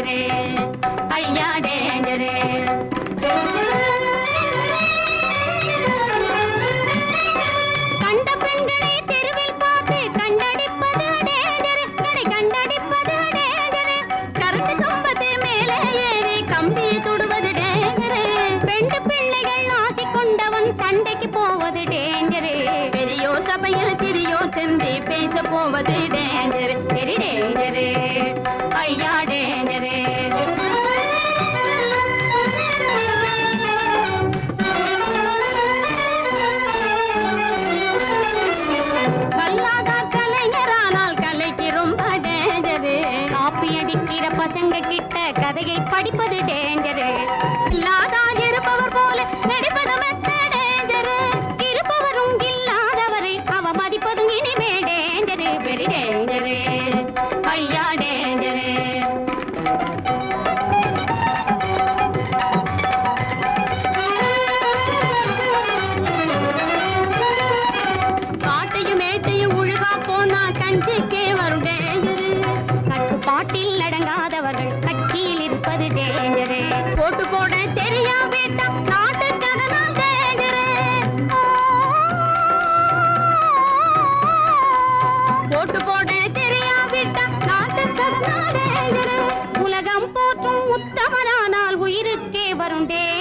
Danger ஐயா danger. கண்ட பெண்களை தெருவில் பார்த்து கண்டடிப்பது டேஞ்சரு, கடை கண்டடிப்பது டேஞ்சரு. கருத்து கம்பத்து மேலே ஏறி கம்பி தொடுவது டேஞ்சரு. பெண்டு பிள்ளைகள் ஆசை கொண்டவன் சண்டைக்கு போவது டேஞ்சரு. பெரியோர் சபையில் சிறியோர் சென்று பேச போவது டேஞ்சரு, பெரிய டேஞ்சரு ஐயா டேஞ்சரு. கல்லாதா கலைஞரானால் கலைக்கு ரொம்ப டேஞ்சரு. காப்பி அடிக்கிற பசங்க கிட்ட கதையை படிப்பது டேஞ்சரு. இல்லாதா இருப்பவர் போல நடிப்பது மெத்த டேஞ்சரு. இருப்பவரும் இல்லாதவரை அவமதிப்பதும் இனிமே டேஞ்சரு, பெரிய டேஞ்சரு ஐயா டேஞ்சரு. காட்டையும் மேட்டையும் ஒழுகா போனா கஞ்சிக்கே வரும் டேஞ்சரு. கட்டுப்பாட்டில் அடங்காதவர்கள் கட்சியில் இருப்பது டேஞ்சரு. போட்டு போட தெரியாவிட்டா நாட்டுக்கு அதனால் டேஞ்சரு. போட்டு போட தெரியாவிட்டா நாட்டுக்கு அதனால் டேஞ்சரு. உலகம் போற்றும் உத்தமனானால் உயிருக்கே வரும் டேஞ்சரு.